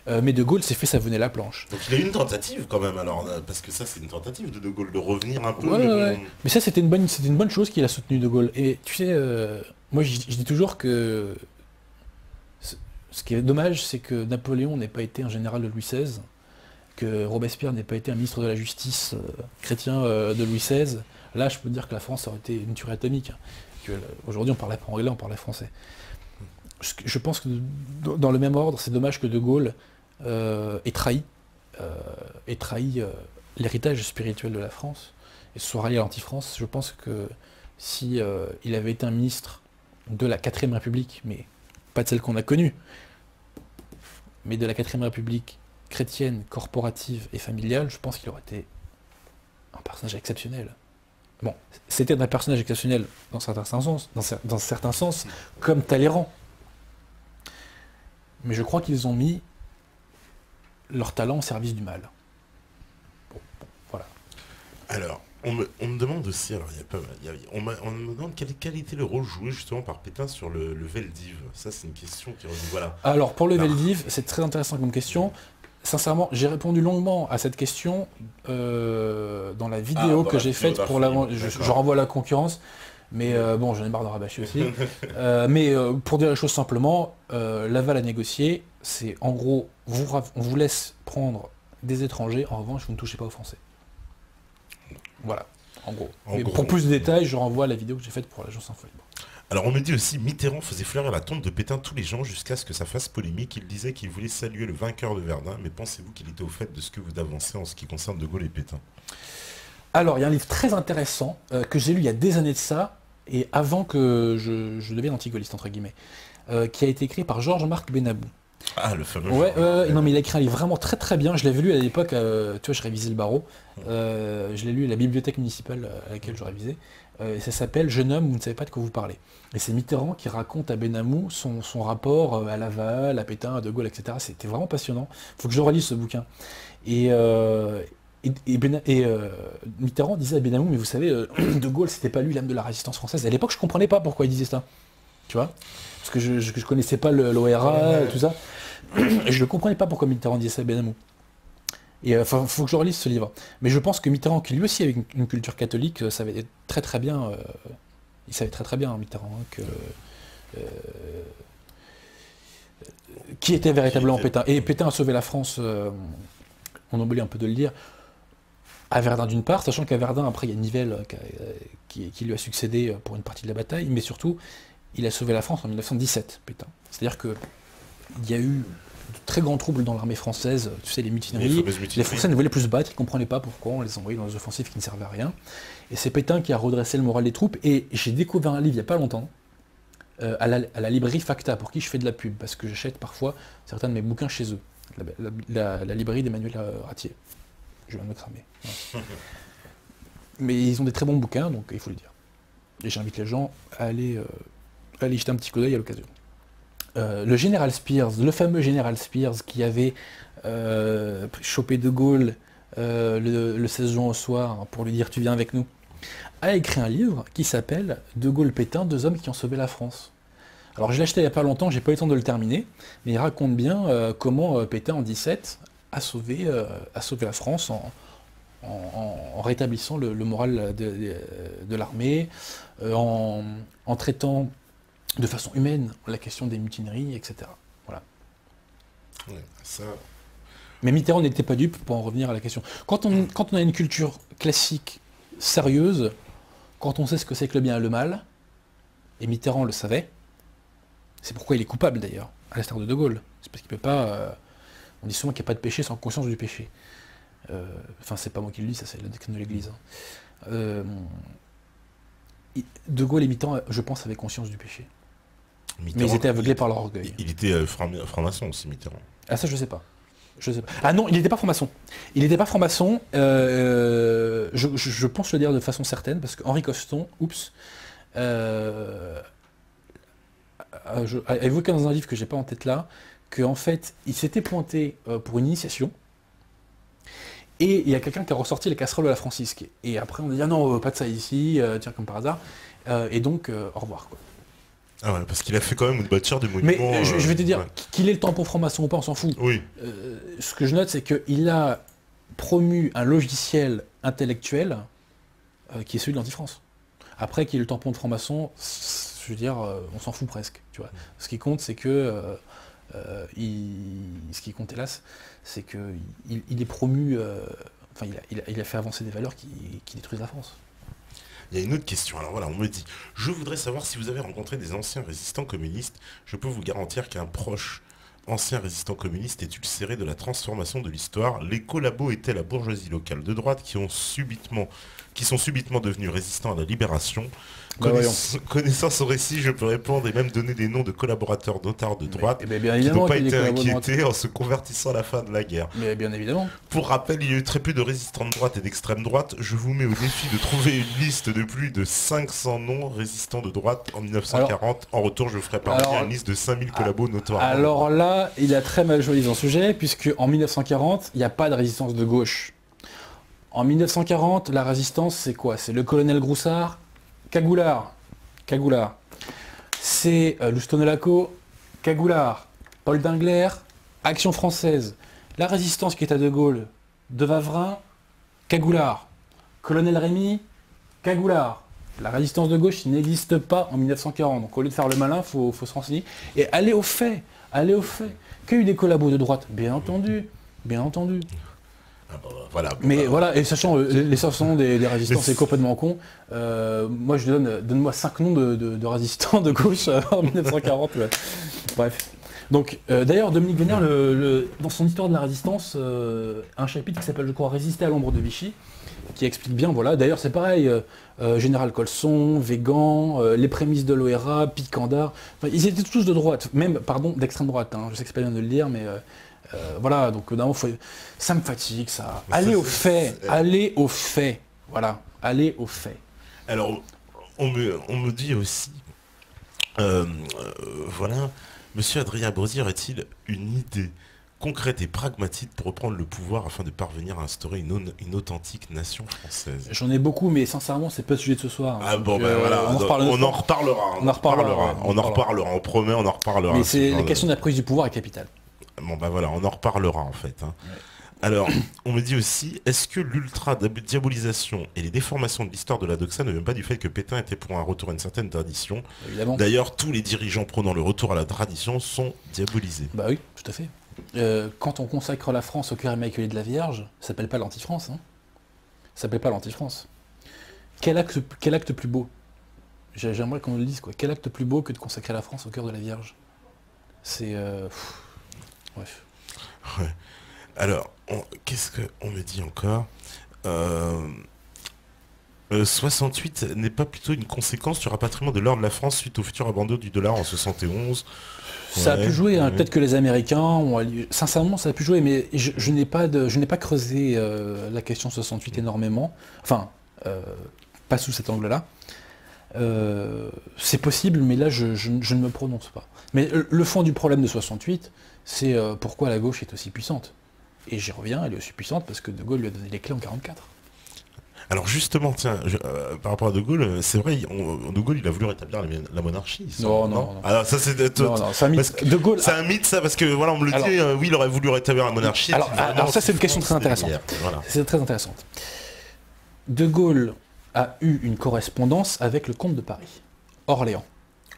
Mais De Gaulle s'est fait savonner la planche. Donc il a eu une tentative quand même, alors, parce que ça c'est une tentative de Gaulle de revenir un peu. Ouais, Mais ouais, bon, ouais. Mais ça, c'était une bonne chose qu'il a soutenu De Gaulle. Et tu sais, moi je dis toujours que ce ce qui est dommage, c'est que Napoléon n'ait pas été un général de Louis XVI, que Robespierre n'ait pas été un ministre de la Justice chrétien de Louis XVI. Là, je peux te dire que la France aurait été une tuerie atomique. Aujourd'hui, on parlait pas anglais, on parlait français. Je pense que dans le même ordre, c'est dommage que De Gaulle ait trahi, l'héritage spirituel de la France et se soit rallié à l'anti-France. Je pense que si il avait été un ministre de la 4ème République, mais pas de celle qu'on a connue, mais de la 4ème République chrétienne, corporative et familiale, je pense qu'il aurait été un personnage exceptionnel. Bon, c'était un personnage exceptionnel dans certains sens, dans certains sens, comme Talleyrand. Mais je crois qu'ils ont mis leur talent au service du mal. Voilà. alors, on me demande aussi, alors il y a pas, on me demande quel était le rôle joué justement par Pétain sur le Veldiv. Ça c'est une question qui revient, voilà. Alors, pour le Alors. Veldiv, c'est très intéressant comme question. Sincèrement, j'ai répondu longuement à cette question dans la vidéo que j'ai faite pour l'avant. Je renvoie à la concurrence, mais bon, j'en ai marre de rabâcher aussi. Mais pour dire les choses simplement, l'aval à négocier, c'est en gros, on vous laisse prendre des étrangers, en revanche, vous ne touchez pas aux Français. Voilà, en gros. Pour plus de détails, je renvoie à la vidéo que j'ai faite pour l'agence Info Libre. Alors on me dit aussi, Mitterrand faisait fleurir la tombe de Pétain tous les gens jusqu'à ce que ça fasse polémique. Il disait qu'il voulait saluer le vainqueur de Verdun, mais pensez-vous qu'il était au fait de ce que vous avancez en ce qui concerne De Gaulle et Pétain? Alors, il y a un livre très intéressant que j'ai lu il y a des années de ça, et avant que je devienne anti-gaulliste, entre guillemets, qui a été écrit par Georges-Marc Benabou. Ah, le fameux. Ouais, non, mais il a écrit un livre vraiment très très bien. Je l'avais lu à l'époque, tu vois, je révisais le barreau. Je l'ai lu à la bibliothèque municipale à laquelle je révisais. Et ça s'appelle Jeune homme, vous ne savez pas de quoi vous parlez. Et c'est Mitterrand qui raconte à Benamou son rapport à Laval, à Pétain, à De Gaulle, etc. C'était vraiment passionnant. Il faut que je relise ce bouquin. Et Mitterrand disait à Benamou, mais vous savez, De Gaulle, c'était pas lui l'âme de la résistance française. Et à l'époque, je comprenais pas pourquoi il disait ça. Tu vois? Parce que je connaissais pas l'ORA, tout ça. Et je ne comprenais pas pourquoi Mitterrand disait ça à Benamou. Et enfin, faut que je relise ce livre. Mais je pense que Mitterrand, qui lui aussi avait une culture catholique, savait très très bien, il savait très très bien, Mitterrand, que qui était véritablement Pétain. Et Pétain a sauvé la France, on oublie un peu de le dire, à Verdun d'une part, sachant qu'à Verdun, après, il y a Nivelle qui lui a succédé pour une partie de la bataille, mais surtout, il a sauvé la France en 1917, Pétain. C'est-à-dire que il y a eu de très grands troubles dans l'armée française, tu sais, les mutineries. Les Français ne voulaient plus se battre, ils ne comprenaient pas pourquoi on les envoyait dans des offensives qui ne servaient à rien. Et c'est Pétain qui a redressé le moral des troupes. Et j'ai découvert un livre il n'y a pas longtemps, à la librairie Facta, pour qui je fais de la pub, parce que j'achète parfois certains de mes bouquins chez eux. La librairie d'Emmanuel Ratier. Je viens de me cramer. Ouais. Mais ils ont des très bons bouquins, donc il faut le dire. Et j'invite les gens à aller jeter un petit coup d'œil à l'occasion. Le général Spears, le fameux général Spears qui avait chopé De Gaulle le 16 juin au soir pour lui dire tu viens avec nous, a écrit un livre qui s'appelle De Gaulle-Pétain, deux hommes qui ont sauvé la France. Alors je l'ai acheté il n'y a pas longtemps, j'ai pas eu le temps de le terminer, mais il raconte bien comment Pétain en 17 a sauvé la France en rétablissant le moral de l'armée, en traitant de façon humaine la question des mutineries, etc. Voilà. Ouais, ça... Mais Mitterrand n'était pas dupe, pour en revenir à la question. Quand on a une culture classique, sérieuse, quand on sait ce que c'est que le bien et le mal, et Mitterrand le savait, c'est pourquoi il est coupable d'ailleurs, à l'instar de De Gaulle. C'est parce qu'il peut pas... on dit souvent qu'il n'y a pas de péché sans conscience du péché. Enfin, c'est pas moi qui le dis, ça c'est la doctrine de l'Église. De Gaulle et Mitterrand, je pense, avaient conscience du péché. Mais ils étaient aveuglés par leur orgueil. Il était franc-maçon aussi, Mitterrand. Ah ça, je sais pas. Ah non, il n'était pas franc-maçon. Il n'était pas franc-maçon. Je pense le dire de façon certaine, parce qu'Henri Coston, a évoqué dans un livre que j'ai pas en tête là, qu'en fait, il s'était pointé pour une initiation, et il y a quelqu'un qui a ressorti la casserole de la francisque. Et après, on a dit, ah non, pas de ça ici, tiens, comme par hasard. Et donc, au revoir, quoi. Ah ouais, parce qu'il a fait quand même une bâtir des Mais monuments. je vais te dire, ouais. qu'il ait le tampon franc-maçon ou pas, on s'en fout. Oui. Ce que je note, c'est qu'il a promu un logiciel intellectuel qui est celui de l'anti-France. Après, qu'il ait le tampon de franc-maçon, je veux dire, on s'en fout presque. Tu vois. Ce qui compte, c'est que... ce qui compte, hélas, c'est qu'il est promu... enfin, il a fait avancer des valeurs qui détruisent la France. Il y a une autre question. Alors voilà, on me dit, je voudrais savoir si vous avez rencontré des anciens résistants communistes. Je peux vous garantir qu'un proche ancien résistant communiste est ulcéré de la transformation de l'histoire. Les collabos étaient la bourgeoisie locale de droite qui sont subitement devenus résistants à la libération. Connaissant son récit, je peux répondre et même donner des noms de collaborateurs notards de droite qui n'ont pas été inquiétés en se convertissant à la fin de la guerre. Mais bien évidemment. Pour rappel, il y a eu très peu de résistants de droite et d'extrême droite. Je vous mets au défi de trouver une liste de plus de 500 noms résistants de droite en 1940. En retour, je vous ferai parvenir une liste de 5000 collabos notoires. Alors là, il a très mal joué dans le sujet, puisque en 1940, il n'y a pas de résistance de gauche. En 1940, la résistance, c'est quoi? C'est le colonel Groussard, Cagoulard. C'est Lustonelaco, Cagoulard. Paul Dingler, Action française. La résistance qui est à De Gaulle, De Wavrin, Cagoulard. Colonel Rémy, Cagoulard. La résistance de gauche n'existe pas en 1940. Donc au lieu de faire le malin, faut se renseigner. Et aller au fait. Qu'il y a eu des collabos de droite, bien entendu. Ah bah, voilà, mais voilà, et sachant les 500 des résistants, c'est complètement con. Moi, je donne-moi 5 noms de résistants de gauche en 1940. Ouais. Bref. Donc, d'ailleurs, Dominique Vénère, dans son histoire de la résistance, un chapitre qui s'appelle, je crois, Résister à l'ombre de Vichy, qui explique bien, voilà. D'ailleurs, c'est pareil, Général Colson, Végan, les prémices de l'OERA, Picandard, enfin, ils étaient tous de droite, même, pardon, d'extrême droite. Hein. Je sais que c'est pas bien de le dire, mais voilà, donc ça me fatigue, ça. Allez au fait. Voilà, allez au fait. Alors, on me dit aussi, voilà, Monsieur Adrien Brosier a-t-il une idée concrète et pragmatique pour reprendre le pouvoir afin de parvenir à instaurer une authentique nation française? J'en ai beaucoup, mais sincèrement, c'est pas le sujet de ce soir. Ah bon, ben voilà, on en reparlera. On promet, on en reparlera. Mais c'est la question de la prise du pouvoir est capitale. Bon bah voilà, on en reparlera en fait. Hein. Ouais. Alors, on me dit aussi, est-ce que l'ultra-diabolisation et les déformations de l'histoire de la doxa ne viennent pas du fait que Pétain était pour un retour à une certaine tradition? D'ailleurs, tous les dirigeants prônant le retour à la tradition sont diabolisés. Bah oui, tout à fait. Quand on consacre la France au cœur immaculé de la Vierge, ça s'appelle pas l'anti-France. Hein. Ça s'appelle pas l'anti-France. Quel acte plus beau? J'aimerais qu'on le dise, quoi. Quel acte plus beau que de consacrer la France au cœur de la Vierge? C'est... Bref. Ouais. Alors, qu'est-ce qu'on me dit encore 68 n'est pas plutôt une conséquence du rapatriement de l'or de la France suite au futur abandon du dollar en 71? Ça a pu jouer, hein. Peut-être que les Américains ont... Sincèrement, ça a pu jouer, mais je n'ai pas creusé la question 68 énormément. Enfin, pas sous cet angle-là. C'est possible, mais là, je ne me prononce pas. Mais le fond du problème de 68, c'est pourquoi la gauche est aussi puissante. Et j'y reviens, elle est aussi puissante parce que De Gaulle lui a donné les clés en 1944. Alors justement, tiens, par rapport à De Gaulle, c'est vrai, De Gaulle, il a voulu rétablir la monarchie. Non. Alors ça, c'est un mythe. De Gaulle, c'est un mythe, ça, parce que voilà, on me le dit, oui, il aurait voulu rétablir la monarchie. Alors ça, c'est une question très intéressante. Voilà. C'est très intéressante. De Gaulle a eu une correspondance avec le comte de Paris, Orléans.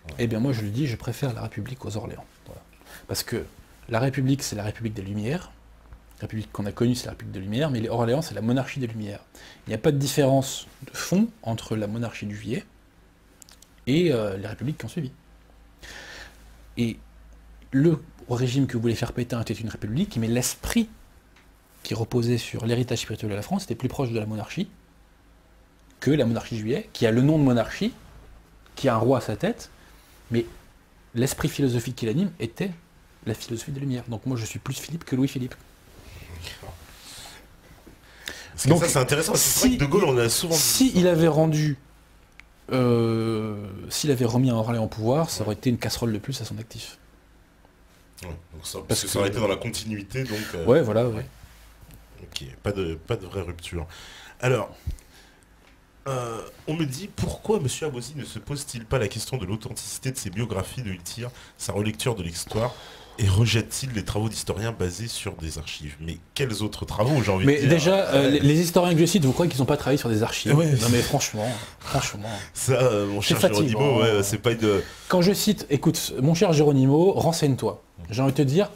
Ouais. Eh bien, moi, je le dis, je préfère la République aux Orléans. Voilà. Parce que la République, c'est la République des Lumières. La République qu'on a connue, c'est la République des Lumières, mais les Orléans, c'est la monarchie des Lumières. Il n'y a pas de différence de fond entre la monarchie du Juillet et les républiques qui ont suivi. Et le régime que voulait faire Pétain était une république, mais l'esprit qui reposait sur l'héritage spirituel de la France était plus proche de la monarchie que la monarchie du Juillet, qui a le nom de monarchie, qui a un roi à sa tête, mais l'esprit philosophique qui l'anime était la philosophie des Lumières. Donc moi, je suis plus Philippe que Louis-Philippe. Donc, ça c'est intéressant, c'est vrai que De Gaulle on a souvent dit il avait rendu s'il avait remis un Orléans en pouvoir, ça aurait été une casserole de plus à son actif. Ouais, donc parce que ça aurait été dans la continuité, donc ouais, voilà, ouais. Ok, pas de vraie rupture. Alors On me dit pourquoi M. Abosi ne se pose-t-il pas la question de l'authenticité de ses biographies, de tire sa relecture de l'histoire et rejette-t-il les travaux d'historiens basés sur des archives? Mais quels autres travaux, j'ai envie de Mais dire. déjà, les historiens que je cite, vous croyez qu'ils n'ont pas travaillé sur des archives? Ouais. Non mais franchement. Ça, mon cher fatigant. Géronimo, ouais, c'est pas une... Quand je cite, écoute, mon cher Géronimo, renseigne-toi. J'ai envie de te dire,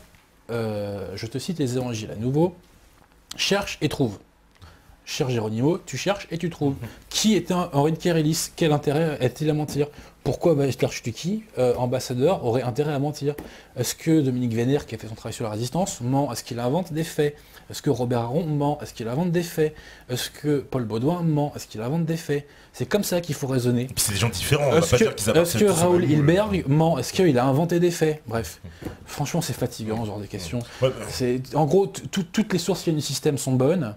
je te cite les évangiles à nouveau, cherche et trouve. Cher Géronimo, tu cherches et tu trouves. Qui était Henri de Kérélis? Quel intérêt a-t-il à mentir? Pourquoi Bachler Stucky, ambassadeur, aurait intérêt à mentir? Est-ce que Dominique Vénère, qui a fait son travail sur la résistance, ment? Est-ce qu'il invente des faits? Est-ce que Robert Aron ment? Est-ce qu'il invente des faits? Est-ce que Paul Baudouin ment? Est-ce qu'il invente des faits? C'est comme ça qu'il faut raisonner. Et puis c'est des gens différents, on va pas dire qu'ils Est-ce appartiennent que tous au Raoul même moule. Hilberg ment? Est-ce qu'il a inventé des faits? Bref, franchement, c'est fatigant ce genre de questions. Ouais, En gros, toutes les sources qui viennent du système sont bonnes,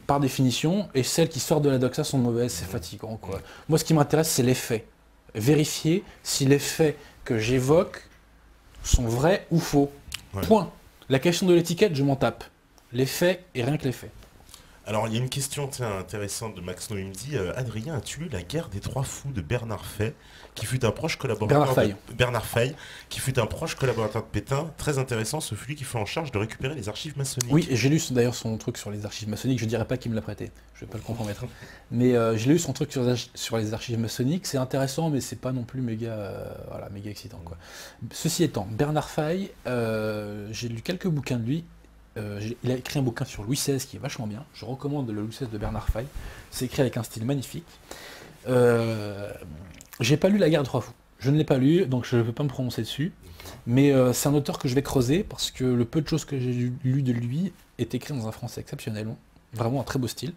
par définition, et celles qui sortent de la doxa sont mauvaises, c'est fatigant, quoi. Moi, ce qui m'intéresse, c'est les faits. Vérifier si les faits que j'évoque sont vrais ou faux. Ouais. Point. La question de l'étiquette, je m'en tape. Les faits et rien que les faits. Alors, il y a une question intéressante de Max No, il me dit Adrien, as-tu lu La guerre des trois fous de Bernard Fay, qui fut un proche collaborateur Bernard Fay, qui fut un proche collaborateur de Pétain. Très intéressant, ce fut lui qui fut en charge de récupérer les archives maçonniques. Oui, j'ai lu d'ailleurs son truc sur les archives maçonniques, je dirais pas qu'il me l'a prêté, je vais pas le compromettre. Mais j'ai lu son truc sur les archives maçonniques, c'est intéressant, mais c'est pas non plus méga excitant, quoi. Ceci étant, Bernard Fay, j'ai lu quelques bouquins de lui. Il a écrit un bouquin sur Louis XVI qui est vachement bien. Je recommande le Louis XVI de Bernard Fay. C'est écrit avec un style magnifique. J'ai pas lu La guerre des trois fous. Je ne l'ai pas lu, donc je ne peux pas me prononcer dessus. Mais c'est un auteur que je vais creuser parce que le peu de choses que j'ai lu de lui est écrit dans un français exceptionnel. Vraiment un très beau style.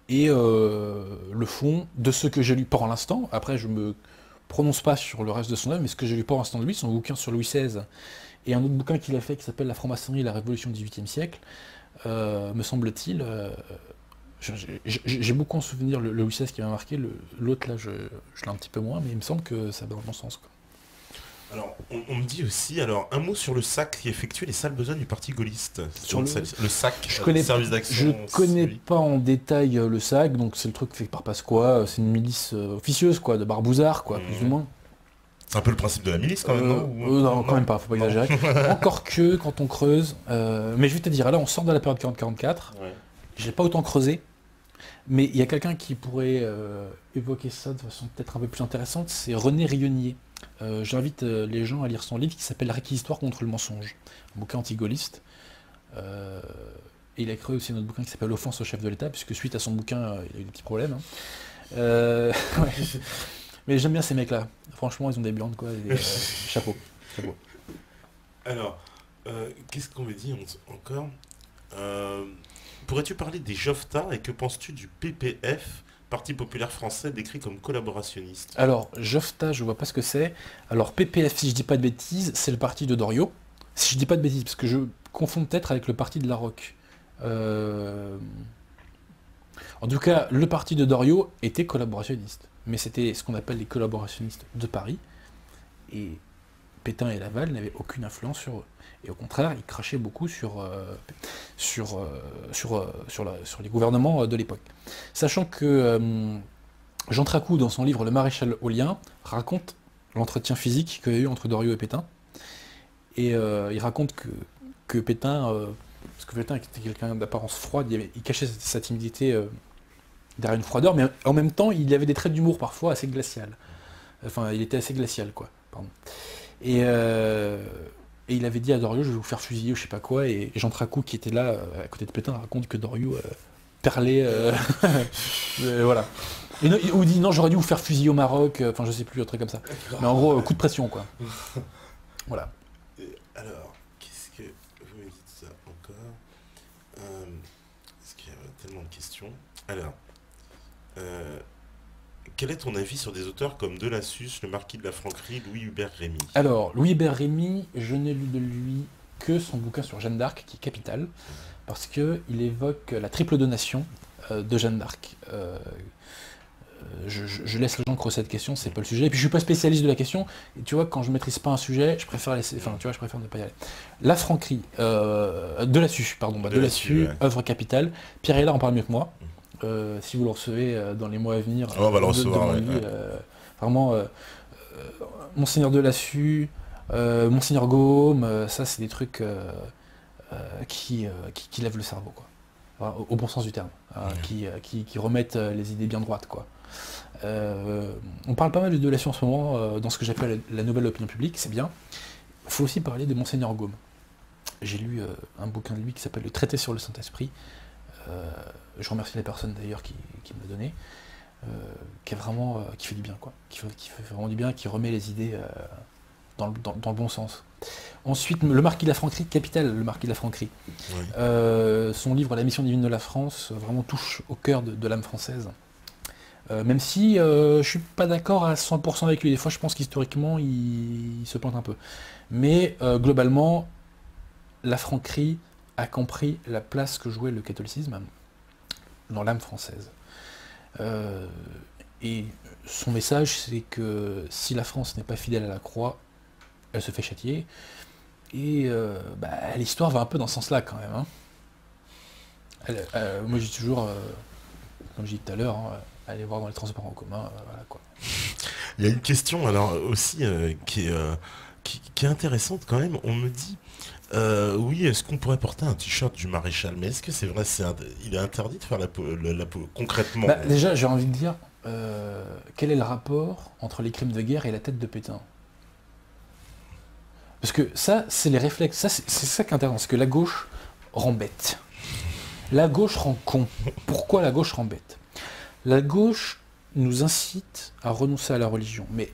Et le fond de ce que j'ai lu pour l'instant, après je me prononce pas sur le reste de son œuvre, mais ce que j'ai lu pour l'instant de lui, son bouquin sur Louis XVI, et un autre bouquin qu'il a fait qui s'appelle La franc-maçonnerie et la révolution du XVIIIe siècle, me semble-t-il, j'ai beaucoup en souvenir le Louis XVI qui m'a marqué, l'autre là je l'ai un petit peu moins, mais il me semble que ça va dans le bon sens, quoi. Alors, on me dit aussi, un mot sur le SAC qui effectuait les sales besognes du parti gaulliste. Sur le SAC, service d'action. Je connais pas en détail le SAC, donc c'est le truc fait par Pasqua, c'est une milice officieuse, quoi, de barbouzards, quoi, plus ou moins. C'est un peu le principe de la milice, quand même, non? Non, quand même pas, faut pas exagérer. Encore que, quand on creuse, mais je vais te dire, là on sort de la période 40-44, j'ai pas autant creusé, mais il y a quelqu'un qui pourrait évoquer ça de façon peut-être un peu plus intéressante, c'est René Rionnier. J'invite les gens à lire son livre qui s'appelle La réquisitoire contre le mensonge, un bouquin anti-gaulliste. Et il a écrit aussi un autre bouquin qui s'appelle Offense au chef de l'État, puisque suite à son bouquin, il a eu des petits problèmes. Ouais. Mais j'aime bien ces mecs-là. Franchement, ils ont des blondes, quoi. Et, chapeau. Alors, qu'est-ce qu'on me dit encore pourrais-tu parler des JOFTA et que penses-tu du PPF, Parti populaire français, décrit comme collaborationniste? Alors, JOFTA, je vois pas ce que c'est. Alors, PPF, si je dis pas de bêtises, c'est le parti de Doriot. Si je dis pas de bêtises, parce que je confonds peut-être avec le parti de la Roque. En tout cas, le parti de Doriot était collaborationniste. Mais c'était ce qu'on appelle les collaborationnistes de Paris. Et Pétain et Laval n'avaient aucune influence sur eux. Et au contraire, ils crachaient beaucoup sur les gouvernements de l'époque. Sachant que Jean Tracou, dans son livre Le Maréchal Aulien, raconte l'entretien physique qu'il y a eu entre Doriot et Pétain. Et il raconte que Pétain, parce que Pétain était quelqu'un d'apparence froide, il cachait sa timidité derrière une froideur, mais en même temps, il avait des traits d'humour parfois assez glacial. Enfin, il était assez glacial, quoi. Pardon. Et il avait dit à Doriot, je vais vous faire fusiller ou je sais pas quoi, et Jean Tracou, qui était là, à côté de Pétain, raconte que Doriot perlait, voilà. Ou il dit, non, j'aurais dû vous faire fusiller au Maroc, enfin je sais plus, un truc comme ça. Mais en gros, coup de pression, quoi. Voilà. Alors, qu'est-ce que vous me dites ça encore Parce qu'il y a tellement de questions. Alors, quel est ton avis sur des auteurs comme Delassus, le Marquis de la Franquerie, Louis Hubert Rémy? Alors, Louis Hubert Rémy, je n'ai lu de lui que son bouquin sur Jeanne d'Arc, qui est capital, parce qu'il évoque la triple donation de Jeanne d'Arc. Je laisse les gens creuser cette question, c'est pas le sujet. Et puis je suis pas spécialiste de la question, et tu vois, quand je maîtrise pas un sujet, je préfère laisser, enfin, tu vois, je préfère ne pas y aller. La Franquerie, Delassus, pardon, Delassus, ouais. œuvre capitale. Pierre Hélard en parle mieux que moi. si vous le recevez dans les mois à venir, on va le recevoir, demandez-lui, vraiment, Monseigneur Delassus, Monseigneur Gaume, ça c'est des trucs qui lèvent le cerveau, quoi. Enfin, au bon sens du terme, qui remettent les idées bien droites, quoi. On parle pas mal de Delassus en ce moment dans ce que j'appelle la nouvelle opinion publique, c'est bien. Il faut aussi parler de Monseigneur Gaume. J'ai lu un bouquin de lui qui s'appelle Le Traité sur le Saint-Esprit. Je remercie la personne d'ailleurs qui me l'a donné, qui fait du bien, quoi. Qui fait vraiment du bien, qui remet les idées dans le bon sens. Ensuite, le Marquis de la Franquerie, capital, le Marquis de la Franquerie. Oui. Son livre La mission divine de la France vraiment touche au cœur de l'âme française. Même si je suis pas d'accord à 100% avec lui. Des fois, je pense qu'historiquement, il se plante un peu. Mais globalement, la Franquerie a compris la place que jouait le catholicisme dans l'âme française. Et son message, c'est que si la France n'est pas fidèle à la croix, elle se fait châtier. Et l'histoire va un peu dans ce sens-là, quand même. Hein. Moi, je dis toujours, comme je dis tout à l'heure, allez voir dans les transports en commun, voilà, quoi. Il y a une question, alors, aussi, qui est intéressante, quand même. On me dit... oui, est-ce qu'on pourrait porter un t-shirt du maréchal? Mais est-ce que c'est vrai, il est interdit de faire la concrètement? Déjà, j'ai envie de dire, quel est le rapport entre les crimes de guerre et la tête de Pétain? Parce que ça, c'est les réflexes, c'est ça qui est intéressant, c'est que la gauche rend bête. La gauche rend con. Pourquoi la gauche rend bête? La gauche nous incite à renoncer à la religion, mais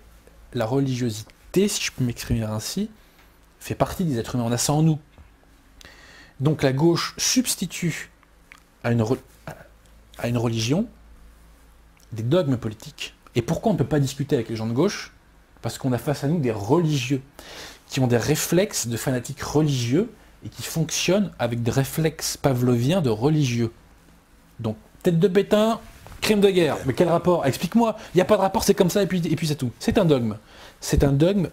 la religiosité, si je peux m'exprimer ainsi, fait partie des êtres humains, on a ça en nous. Donc la gauche substitue à une religion des dogmes politiques. Et pourquoi on ne peut pas discuter avec les gens de gauche? Parce qu'on a face à nous des religieux, qui ont des réflexes de fanatiques religieux, et qui fonctionnent avec des réflexes pavloviens de religieux. Donc, tête de Pétain, crime de guerre. Mais quel rapport? Explique-moi. Il n'y a pas de rapport, c'est comme ça, et puis c'est tout. C'est un dogme. C'est un dogme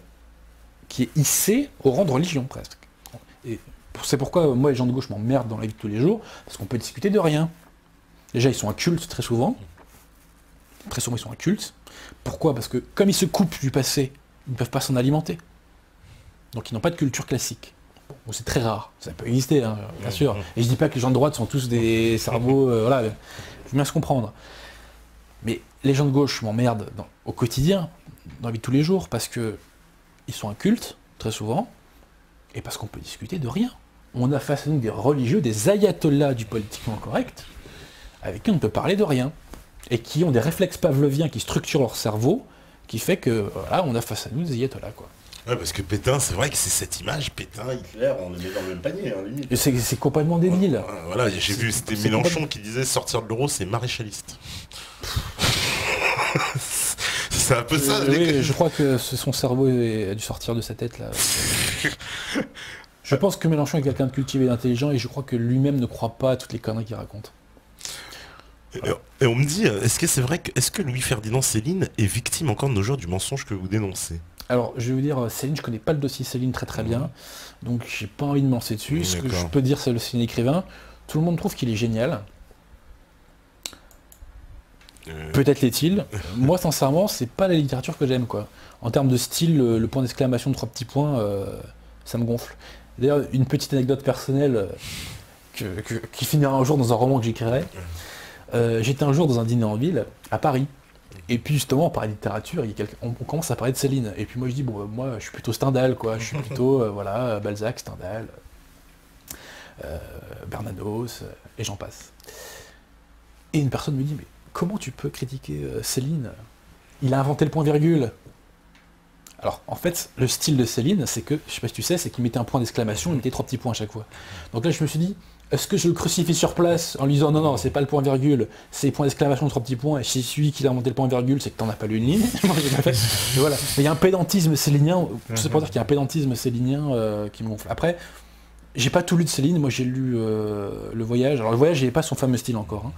qui est hissé au rang de religion, presque. Et c'est pourquoi moi, les gens de gauche m'emmerdent dans la vie de tous les jours, parce qu'on peut discuter de rien. Déjà, ils sont incultes très souvent. Très souvent, ils sont incultes. Pourquoi? Parce que comme ils se coupent du passé, ils ne peuvent pas s'en alimenter. Donc ils n'ont pas de culture classique. Bon, c'est très rare. Ça peut exister, hein, bien sûr. Et je dis pas que les gens de droite sont tous des cerveaux... voilà, je veux bien se comprendre. Mais les gens de gauche m'emmerdent au quotidien, dans la vie de tous les jours, parce que ils sont incultes, très souvent, et parce qu'on peut discuter de rien. On a face à nous des religieux, des ayatollahs du politiquement correct, avec qui on ne peut parler de rien, et qui ont des réflexes pavloviens qui structurent leur cerveau, qui fait que, voilà, on a face à nous des ayatollahs, quoi. Ouais, parce que Pétain, c'est vrai que c'est cette image, Pétain, Hitler, on les met dans le même panier, hein, limite. C'est complètement débile. Voilà, j'ai vu, c'était Mélenchon qui disait sortir de l'euro, c'est maréchaliste. C'est un peu ça. Oui, je crois que son cerveau a dû sortir de sa tête, là. Je pense que Mélenchon est quelqu'un de cultivé et d'intelligent, et je crois que lui-même ne croit pas à toutes les conneries qu'il raconte. Voilà. Et on me dit, est-ce que c'est vrai est-ce que Louis-Ferdinand Céline est victime encore de nos jours du mensonge que vous dénoncez? Alors, je vais vous dire, Céline, je connais pas le dossier Céline très bien, donc j'ai pas envie de me lancer dessus. Ce que je peux dire, c'est un écrivain. Tout le monde trouve qu'il est génial. Peut-être l'est-il. Moi, sincèrement, c'est pas la littérature que j'aime, quoi. En termes de style, le point d'exclamation de 3 petits points, ça me gonfle. D'ailleurs, une petite anecdote personnelle qui finira un jour dans un roman que j'écrirai. J'étais un jour dans un dîner en ville, à Paris. Et puis justement, on parlait de littérature, on commence à parler de Céline. Et puis moi je dis, bon, moi je suis plutôt Stendhal, quoi. Je suis plutôt, voilà, Balzac, Stendhal, Bernanos, et j'en passe. Et une personne me dit, mais comment tu peux critiquer Céline? Il a inventé le point-virgule. Alors, en fait, le style de Céline, c'est que, je sais pas si tu sais, c'est qu'il mettait un point d'exclamation, il mettait 3 petits points à chaque fois. Donc là, je me suis dit, est-ce que je le crucifie sur place en lui disant non, c'est pas le point-virgule, c'est le point d'exclamation de 3 petits points, et si celui qui a inventé le point-virgule, c'est que t'en as pas lu une ligne. Voilà. Mais il y a un pédantisme célinien, c'est pour dire qu'il y a un pédantisme célinien qui me gonfle. Après, j'ai pas tout lu de Céline, moi j'ai lu Le Voyage. Alors Le Voyage, j'ai pas son fameux style encore. Hein.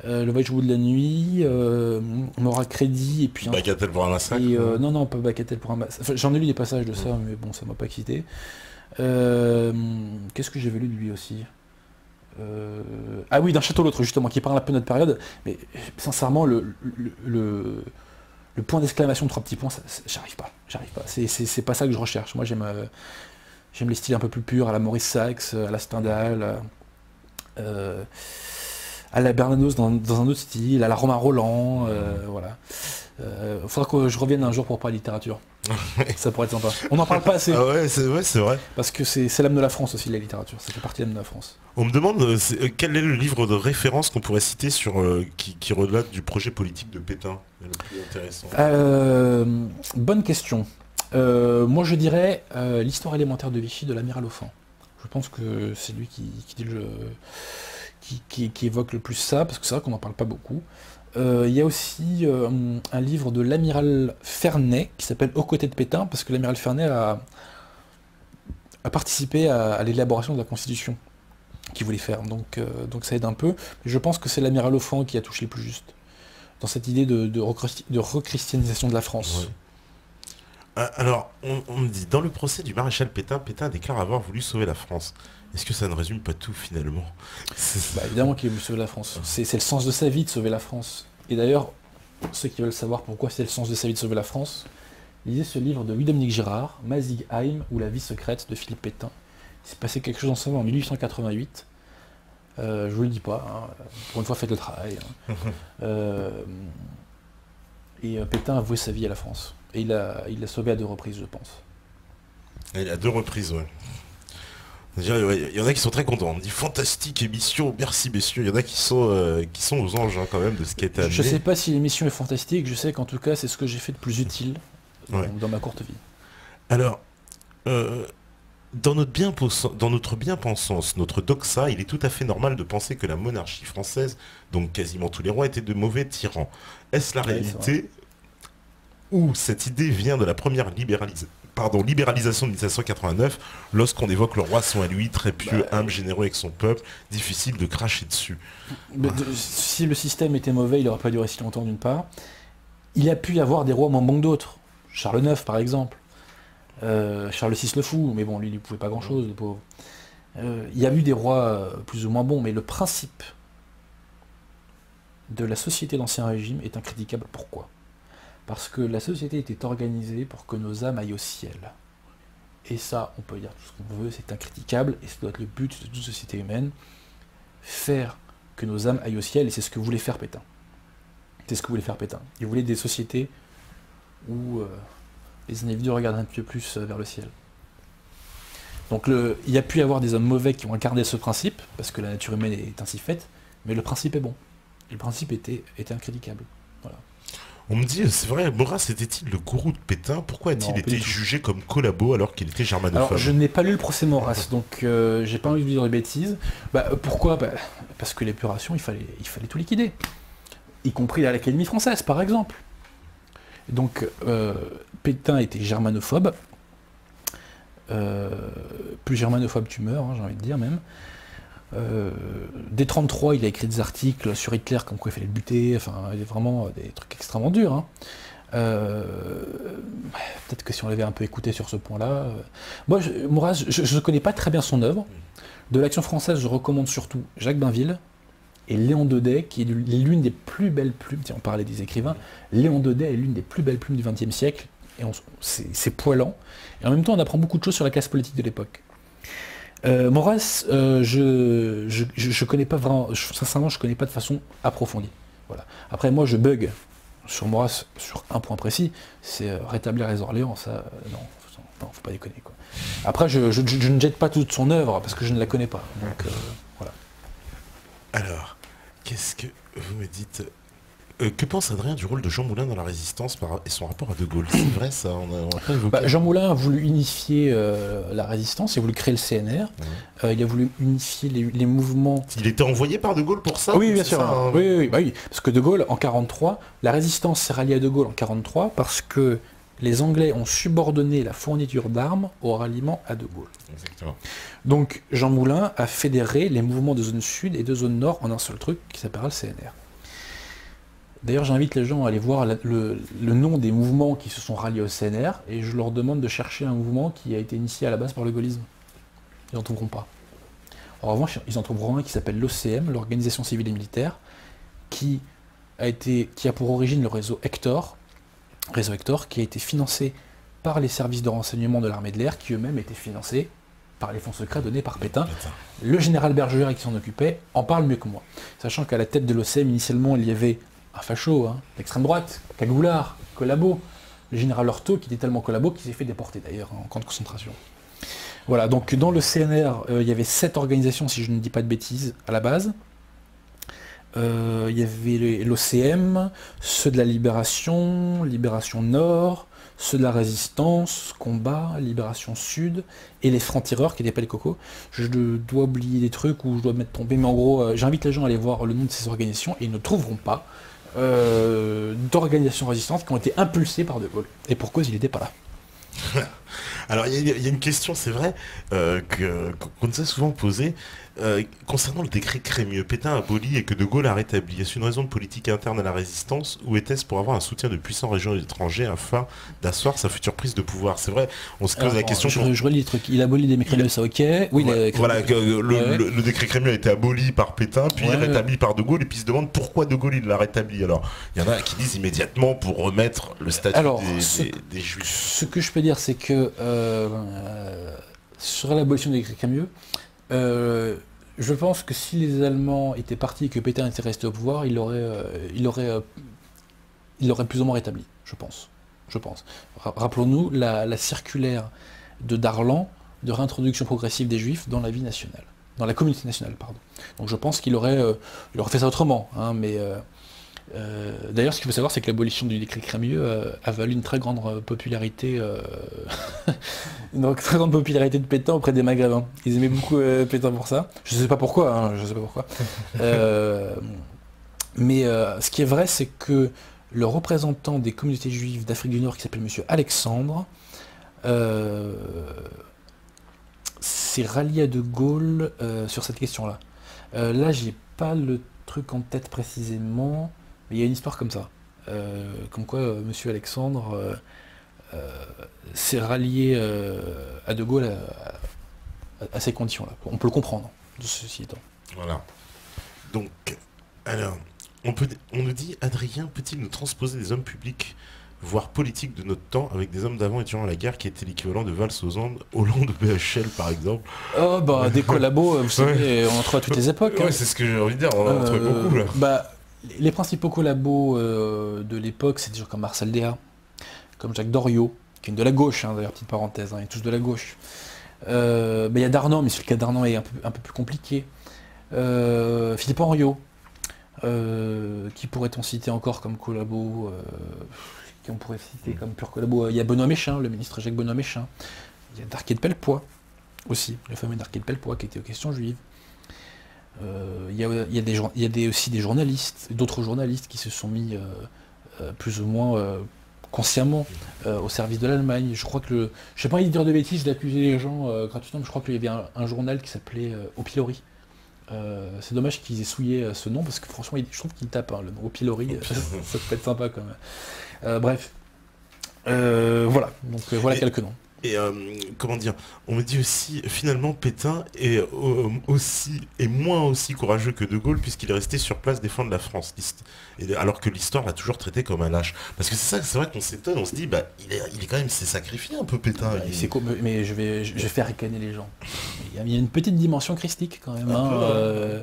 Le Voyage au bout de la nuit, Mora Crédit, et puis... Bagatelle pour un massacre. Non, pas Bagatelle pour un massacre. Enfin, j'en ai lu des passages de ça, mais bon, ça m'a pas excité. Qu'est-ce que j'avais lu de lui aussi? Ah oui, d'un château à l'autre, justement, qui parle un peu de notre période. Mais sincèrement, le point d'exclamation de 3 petits points, j'arrive pas. C'est pas ça que je recherche. Moi, j'aime les styles un peu plus purs, à la Maurice Sachs, à la Stendhal, à la Bernanos dans un autre style, à la Romain Roland, voilà. Faudra que je revienne un jour pour parler littérature. Ça pourrait être sympa. On n'en parle pas assez. Ah ouais, c'est vrai. Parce que c'est l'âme de la France aussi, la littérature. Ça fait partie de l'âme de la France. On me demande quel est le livre de référence qu'on pourrait citer sur qui relate du projet politique de Pétain, le plus intéressant. Bonne question. Moi je dirais l'histoire élémentaire de Vichy de l'amiral Offand. Je pense que c'est lui qui évoque le plus ça, parce que c'est vrai qu'on n'en parle pas beaucoup. Il y a aussi un livre de l'amiral Ferney qui s'appelle Aux côtés de Pétain, parce que l'amiral Ferney a participé à l'élaboration de la Constitution qu'il voulait faire, donc ça aide un peu. Mais je pense que c'est l'amiral Offand qui a touché le plus juste, dans cette idée de rechristianisation de la France. Ouais. Alors, on me dit, dans le procès du maréchal Pétain, Pétain déclare avoir voulu sauver la France. Est-ce que ça ne résume pas tout, finalement? Évidemment qu'il a voulu sauver la France. C'est le sens de sa vie de sauver la France. Et d'ailleurs, ceux qui veulent savoir pourquoi c'est le sens de sa vie de sauver la France, lisez ce livre de Louis-Dominique Girard, Mazigheim, ou La vie secrète de Philippe Pétain. Il s'est passé quelque chose en en 1888. Je vous le dis pas, hein. Pour une fois faites le travail. Hein. Et Pétain a voué sa vie à la France. Et il l'a sauvé à 2 reprises, je pense. Et à 2 reprises, ouais. Il y en a qui sont très contents. On me dit fantastique émission, merci messieurs. Il y en a qui sont aux anges quand même de ce qui a été amené. Je sais pas si l'émission est fantastique, je sais qu'en tout cas c'est ce que j'ai fait de plus utile dans ma courte vie. Alors, dans notre bien-pensance, notre doxa, il est tout à fait normal de penser que la monarchie française, donc quasiment tous les rois, étaient de mauvais tyrans. Est-ce la réalité ou cette idée vient de la première libéralisation de 1789, lorsqu'on évoque le roi son à lui, très pieux, humble, généreux avec son peuple, difficile de cracher dessus. Si le système était mauvais, il n'aurait pas duré si longtemps d'une part. Il a pu y avoir des rois moins bons que d'autres. Charles IX par exemple. Charles VI le fou, mais bon, lui il ne pouvait pas grand chose, le pauvre. Il y a eu des rois plus ou moins bons, mais le principe de la société d'Ancien Régime est incritiquable. Pourquoi ? Parce que la société était organisée pour que nos âmes aillent au ciel. Et ça, on peut dire tout ce qu'on veut, c'est incritiquable, et ça doit être le but de toute société humaine, faire que nos âmes aillent au ciel, et c'est ce que voulait faire Pétain. C'est ce que voulait faire Pétain. Il voulait des sociétés où les individus regardent un peu plus vers le ciel. Donc il y a pu y avoir des hommes mauvais qui ont incarné ce principe, parce que la nature humaine est ainsi faite, mais le principe est bon. Et le principe était incritiquable. Voilà. On me dit, c'est vrai, Maurras était-il le gourou de Pétain? Pourquoi a-t-il été jugé comme collabo alors qu'il était germanophobe? Alors, je n'ai pas lu le procès Maurras, donc j'ai pas envie de dire des bêtises. Pourquoi? Parce que l'épuration, il fallait tout liquider. Y compris à l'Académie française, par exemple. Donc, Pétain était germanophobe. Plus germanophobe tu meurs, hein, j'ai envie de dire même. Dès 1933, il a écrit des articles sur Hitler, comme quoi il fallait le buter, enfin, il y a vraiment des trucs extrêmement durs. Hein. Peut-être que si on l'avait un peu écouté sur ce point-là... Moi, Maurras, je ne connais pas très bien son œuvre. De l'Action française, je recommande surtout Jacques Bainville et Léon Daudet, qui est l'une des plus belles plumes, tiens, on parlait des écrivains, Léon Daudet est l'une des plus belles plumes du XXe siècle, et c'est poilant, et en même temps on apprend beaucoup de choses sur la classe politique de l'époque. Maurras, je connais pas vraiment, sincèrement, je connais pas de façon approfondie. Voilà. Après, moi, je bug sur Maurras sur un point précis, c'est rétablir les Orléans. Ça, non, faut pas déconner, quoi. Après, je ne jette pas toute son œuvre parce que je ne la connais pas. Donc, voilà. Alors, qu'est-ce que vous me dites? Que pense Adrien du rôle de Jean Moulin dans la Résistance et son rapport à De Gaulle? C'est vrai ça, on a pas évoqué. Jean Moulin a voulu unifier la Résistance, il a voulu créer le CNR, il a voulu unifier les mouvements... Il était envoyé par De Gaulle pour ça? Oui, bien sûr. Ça, hein. Oui, parce que De Gaulle, en 1943, la Résistance s'est ralliée à De Gaulle en 1943 parce que les Anglais ont subordonné la fourniture d'armes au ralliement à De Gaulle. Exactement. Donc Jean Moulin a fédéré les mouvements de zone sud et de zone nord en un seul truc qui s'appellera le CNR. D'ailleurs, j'invite les gens à aller voir le nom des mouvements qui se sont ralliés au CNR, et je leur demande de chercher un mouvement qui a été initié à la base par le gaullisme. Ils n'en trouveront pas. En revanche, ils en trouveront un qui s'appelle l'OCM, l'Organisation Civile et Militaire, qui a pour origine le réseau Hector, qui a été financé par les services de renseignement de l'armée de l'air, qui eux-mêmes étaient financés par les fonds secrets donnés par Pétain. Le général Bergeret qui s'en occupait en parle mieux que moi. Sachant qu'à la tête de l'OCM, initialement, il y avait un facho, d'extrême droite, cagoulard, collabo, le général Hortho, qui était tellement collabo qu'il s'est fait déporter d'ailleurs en camp de concentration. Voilà, donc dans le CNR, il y avait 7 organisations, si je ne dis pas de bêtises, à la base. Il y avait l'OCM, ceux de la Libération, Libération Nord, ceux de la Résistance, Combat, Libération Sud, et les Francs-Tireurs, qui n'étaient pas les cocos. Je dois oublier des trucs ou je dois m'être trompé, mais en gros, j'invite les gens à aller voir le nom de ces organisations, et ils ne trouveront pas d'organisations résistantes qui ont été impulsées par De Gaulle. Et pour cause, il n'était pas là. Alors il y a une question, c'est vrai, qu'on nous a souvent posée, concernant le décret Crémieux. Pétain aboli et que De Gaulle a rétabli. Est-ce une raison de politique interne à la résistance ou était-ce pour avoir un soutien de puissants régions étrangers afin d'asseoir sa future prise de pouvoir? C'est vrai, on se pose la question. Je relis les trucs. Il abolit des Crémieux, ça ok. Oui, voilà, le décret Crémieux a été aboli par Pétain, puis rétabli par De Gaulle, et puis il se demande pourquoi De Gaulle il l'a rétabli. Alors, il y en a qui disent immédiatement pour remettre le statut des Juifs. Ce que je peux dire, c'est que sur l'abolition des décrets Crémieux, je pense que si les Allemands étaient partis et que Pétain était resté au pouvoir, il l'aurait plus ou moins rétabli, je pense. Rappelons-nous la circulaire de Darlan de réintroduction progressive des Juifs dans la vie nationale, dans la communauté nationale, pardon. Donc je pense qu'il aurait fait ça autrement, mais d'ailleurs, ce qu'il faut savoir, c'est que l'abolition du décret Crémieux a valu une très grande popularité, de Pétain auprès des Maghrébins. Ils aimaient beaucoup Pétain pour ça. Je sais pas pourquoi. Mais ce qui est vrai, c'est que le représentant des communautés juives d'Afrique du Nord, qui s'appelle Monsieur Alexandre, s'est rallié à De Gaulle sur cette question-là. Là, j'ai pas le truc en tête précisément. Il y a une histoire comme ça, comme quoi Monsieur Alexandre s'est rallié à De Gaulle à ces conditions-là. On peut le comprendre, de ceci étant. Voilà. Donc, alors, on nous dit, Adrien peut-il nous transposer des hommes publics, voire politiques de notre temps, avec des hommes d'avant et durant la guerre qui étaient l'équivalent de Valls Hollande de BHL, par exemple? Oh, bah, des collabos, vous savez, on en trouve à toutes les époques. Ouais, c'est ce que j'ai envie de dire, on en trouve beaucoup, là. Bah, les principaux collabos de l'époque, c'est des gens comme Marcel Déat, comme Jacques Doriot, qui est de la gauche, d'ailleurs, petite parenthèse, ils sont tous de la gauche. Il y a Darnan, mais le cas Darnan est un peu plus compliqué. Philippe Henriot, qui pourrait-on citer encore comme collabo, qui on pourrait citer comme pur collabo. Il y a Benoît Méchain, le ministre Jacques Benoît Méchain. Il y a Darquier de Pellepoix, aussi, le fameux Darquier de Pellepoix, qui était aux questions juives. Il y a aussi des journalistes, d'autres journalistes qui se sont mis plus ou moins consciemment au service de l'Allemagne. Je crois que je n'ai pas envie de dire de bêtises, d'accuser les gens gratuitement, mais je crois qu'il y avait un journal qui s'appelait Au Pilori. C'est dommage qu'ils aient souillé ce nom, parce que franchement, je trouve qu'il tape, le nom Au Pilori, ça peut être sympa quand même. Bref. Voilà, donc voilà quelques noms. Et comment dire, on me dit aussi, finalement, Pétain est moins aussi courageux que De Gaulle, puisqu'il est resté sur place défendre la France, alors que l'histoire l'a toujours traité comme un lâche. Parce que c'est vrai qu'on s'étonne, on se dit, il est quand même, s'est sacrifié un peu, Pétain. Mais je vais faire ricaner les gens. Il y a une petite dimension christique quand même.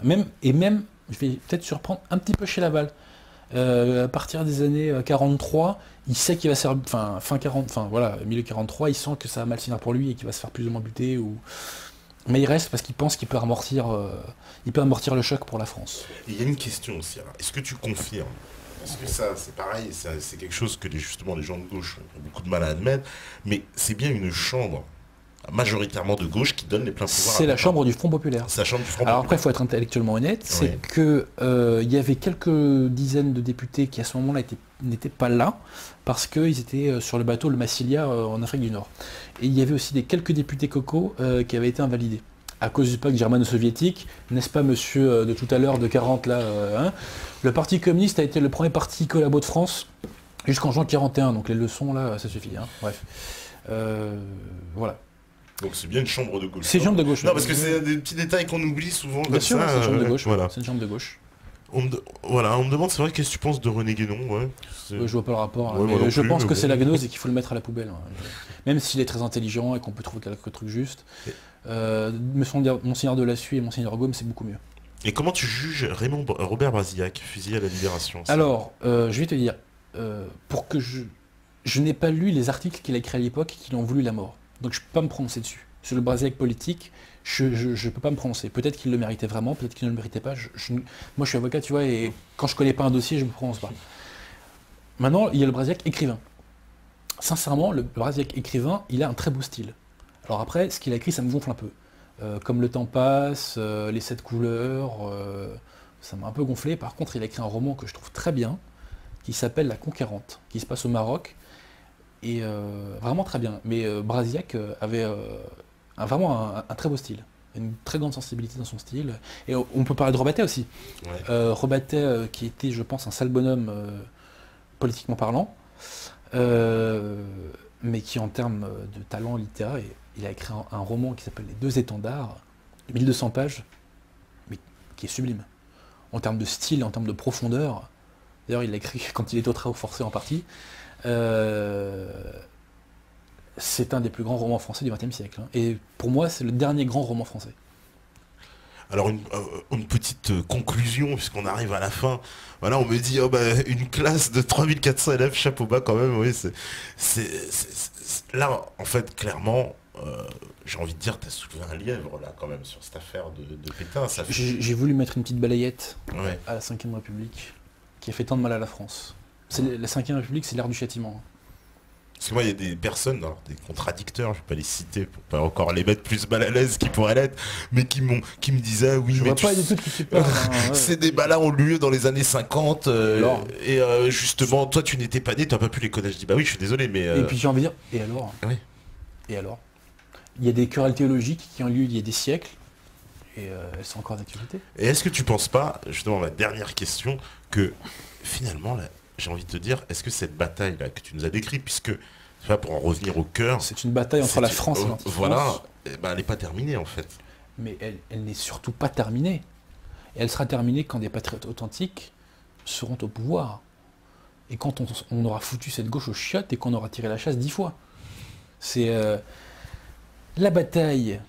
Même, je vais peut-être surprendre un petit peu chez Laval. À partir des années 43, il sait qu'il va se faire, milieu 43, il sent que ça va mal finir pour lui et qu'il va se faire plus ou moins buter. Mais il reste parce qu'il pense qu'il peut amortir le choc pour la France. Il y a une question aussi. Est-ce que tu confirmes? Parce que ça, c'est pareil, c'est quelque chose que justement les gens de gauche ont beaucoup de mal à admettre, mais c'est bien une chambre majoritairement de gauche qui donne les pleins pouvoirs. C'est la chambre du Front Populaire. C'est la chambre du Front Alors Populaire. après, il faut être intellectuellement honnête, c'est que il y avait quelques dizaines de députés qui à ce moment-là n'étaient pas là, parce qu'ils étaient sur le bateau le Massilia en Afrique du Nord. Et il y avait aussi quelques députés cocos qui avaient été invalidés. À cause du pacte germano-soviétique, n'est-ce pas monsieur de tout à l'heure de 40 là, le Parti communiste a été le premier parti collabo de France jusqu'en juin 41, donc les leçons là, ça suffit. Bref. Voilà. Donc c'est bien une chambre de gauche. C'est une chambre de gauche. Non, parce que c'est des petits détails qu'on oublie souvent. Bien sûr, c'est une chambre de gauche. Voilà. C'est une chambre de gauche. Voilà, on me demande, c'est vrai, qu'est-ce que tu penses de René Guénon, ouais. Je vois pas le rapport, Ouais, mais je pense que bon. c'est la gnose et qu'il faut le mettre à la poubelle. Même s'il est très intelligent et qu'on peut trouver quelques trucs justes. Monseigneur de Lassuie et Monseigneur Gaume, c'est beaucoup mieux. Et comment tu juges Robert Brasillac, fusillé à la Libération? Alors, je vais te dire, pour que je n'ai pas lu les articles qu'il a écrits à l'époque et qui lui ont voulu la mort. Donc je ne peux pas me prononcer dessus. Sur le Brasillac politique, je ne peux pas me prononcer. Peut-être qu'il le méritait vraiment, peut-être qu'il ne le méritait pas. Moi je suis avocat, tu vois, et quand je ne connais pas un dossier, je ne me prononce pas. Maintenant, il y a le Brasillac écrivain. Sincèrement, le Brasillac écrivain, il a un très beau style. Alors après, ce qu'il a écrit, ça me gonfle un peu. Comme le temps passe, les 7 couleurs, ça m'a un peu gonflé. Par contre, il a écrit un roman que je trouve très bien, qui s'appelle La Conquérante, qui se passe au Maroc, et vraiment très bien. Mais Brasillac avait vraiment un très beau style, une très grande sensibilité dans son style. Et on peut parler de Robatet aussi. Ouais. Robatet, qui était, je pense, un sale bonhomme politiquement parlant, mais qui, en termes de talent littéraire, il a écrit un roman qui s'appelle Les Deux Étendards, 1200 pages, mais qui est sublime. En termes de style, en termes de profondeur. D'ailleurs, il l'a écrit quand il était au travaux forcés en partie. C'est un des plus grands romans français du XXe siècle. Et pour moi, c'est le dernier grand roman français. Alors une petite conclusion, puisqu'on arrive à la fin. Voilà, on me dit, une classe de 3400 élèves, chapeau bas quand même, oui, là, en fait, clairement, j'ai envie de dire, t'as soulevé un lièvre, là, quand même, sur cette affaire de Pétain. J'ai voulu mettre une petite balayette Ouais. à la Ve République, qui a fait tant de mal à la France. La Ve République, c'est l'ère du châtiment. Parce que moi, il y a des personnes, alors, des contradicteurs, je vais pas les citer pour pas encore les mettre plus mal à l'aise qu'ils pourraient l'être, mais qui me disaient, oui, Je mais vois pas du tout de qui tu parles. Ouais. ces débats-là ont lieu dans les années 50, et justement, toi, tu n'étais pas né, tu n'as pas pu les connaître. Je dis, bah oui, je suis désolé, mais... Et puis j'ai envie de dire, et alors Oui. Et alors Il y a des querelles théologiques qui ont lieu il y a des siècles, et elles sont encore d'actualité. Et est-ce que tu penses pas, justement, ma dernière question, que finalement, là, j'ai envie de te dire, est-ce que cette bataille-là que tu nous as décrite, puisque, tu vois, pour en revenir au cœur... C'est une bataille entre la France et l'anti-France. Voilà, elle n'est pas terminée, en fait. Mais elle n'est surtout pas terminée. Et elle sera terminée quand des patriotes authentiques seront au pouvoir. Et quand on aura foutu cette gauche aux chiottes et qu'on aura tiré la chasse 10 fois. C'est la bataille,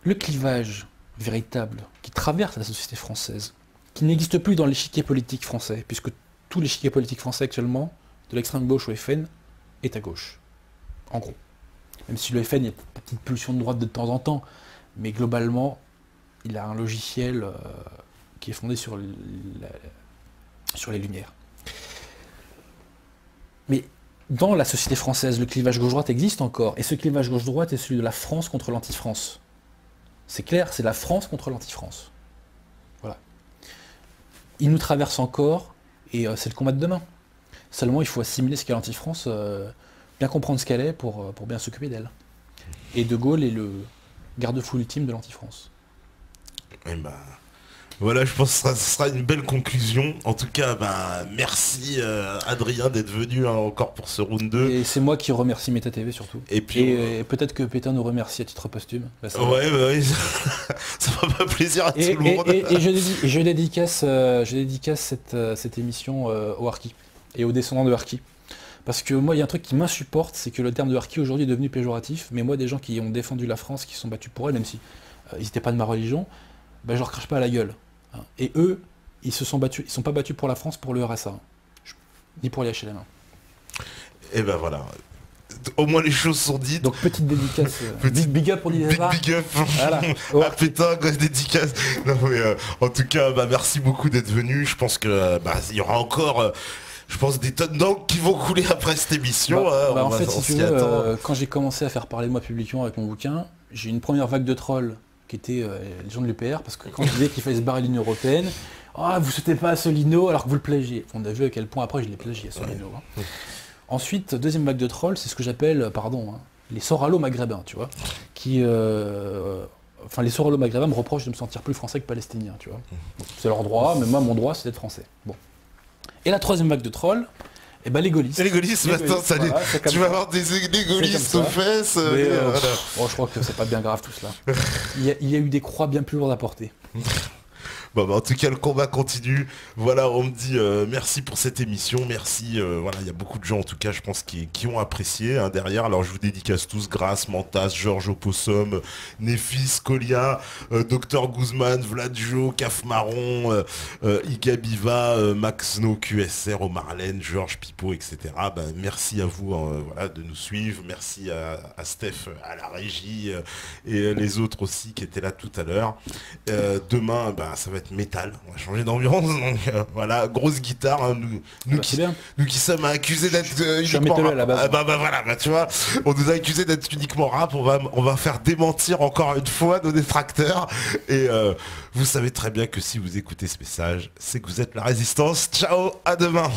le clivage véritable qui traverse la société française, qui n'existe plus dans l'échiquier politique français, puisque tout l'échiquier politique français actuellement, de l'extrême gauche au FN, est à gauche. En gros. Même si le FN, il y a une petite pulsion de droite de temps en temps, mais globalement, il a un logiciel qui est fondé sur les Lumières. Mais dans la société française, le clivage gauche-droite existe encore, et ce clivage gauche-droite est celui de la France contre l'anti-France. C'est clair, c'est la France contre l'anti-France. Voilà. Il nous traverse encore, et c'est le combat de demain. Seulement, il faut assimiler ce qu'est l'anti-France, bien comprendre ce qu'elle est pour bien s'occuper d'elle. Et De Gaulle est le garde-fou ultime de l'anti-France. Et voilà, je pense que ce sera une belle conclusion. En tout cas, merci Adrien d'être venu encore pour ce round 2. Et c'est moi qui remercie Meta TV surtout. Et puis et peut-être que Pétain nous remercie à titre posthume. Oui, ça fera pas plaisir à tout le monde. Et je dédicace cette émission au harki et aux descendants de harki. Parce que moi, il y a un truc qui m'insupporte, c'est que le terme de harki aujourd'hui est devenu péjoratif, mais moi, des gens qui ont défendu la France, qui se sont battus pour elle, même si ils n'étaient pas de ma religion, je leur crache pas à la gueule. Et eux, ils sont pas battus pour la France, pour le RSA. Ni pour les HLM. Et voilà. Au moins les choses sont dites. Donc petite dédicace. Big up pour Didier. Big up. Voilà. Ah putain, grosse dédicace. Non mais en tout cas, merci beaucoup d'être venu. Je pense que il y aura encore... je pense des tonnes d'encre qui vont couler après cette émission. En fait, si tu veux, quand j'ai commencé à faire parler de moi publiquement avec mon bouquin, j'ai eu une première vague de trolls qui étaient les gens de l'UPR, parce que quand je disais qu'il fallait se barrer de l'Union Européenne, vous sautez pas à Solino alors que vous le plagiez. On a vu à quel point après je l'ai plagié à Solino. Ouais. Ensuite, deuxième vague de trolls, c'est ce que j'appelle, les soralo-maghrébins, tu vois, qui... les soralo-maghrébins me reprochent de me sentir plus français que palestinien, tu vois. C'est leur droit, mais moi, mon droit, c'est d'être français. Bon. Et la troisième vague de trolls, Et bah les gaullistes. Et les gaullistes, maintenant, ça voilà, tu vas avoir des gaullistes aux fesses. Mais, voilà. bon, je crois que c'est pas bien grave tout cela. Il y a eu des croix bien plus lourdes à porter. Bon, bah, en tout cas, le combat continue. Voilà, on me dit merci pour cette émission, merci. Voilà, il y a beaucoup de gens, en tout cas, je pense, qui ont apprécié hein, derrière. Alors, je vous dédicace tous, Grace, Mantas, Georges Opossum, Néphis, Colia, Dr Guzman, Vladjo, Caf Marron, Igabiva, Max No, QSR, Omarlen, Georges Pipo, etc. Ben, merci à vous voilà, de nous suivre. Merci à Steph à la régie et les autres aussi qui étaient là tout à l'heure. Demain, ben, ça va être métal, on va changer d'ambiance, donc voilà, grosse guitare, hein, nous qui sommes accusés d'être uniquement rap. À la base. Voilà, tu vois, on nous a accusés d'être uniquement rap, on va faire démentir encore une fois nos détracteurs, et vous savez très bien que si vous écoutez ce message, c'est que vous êtes la résistance. Ciao, à demain.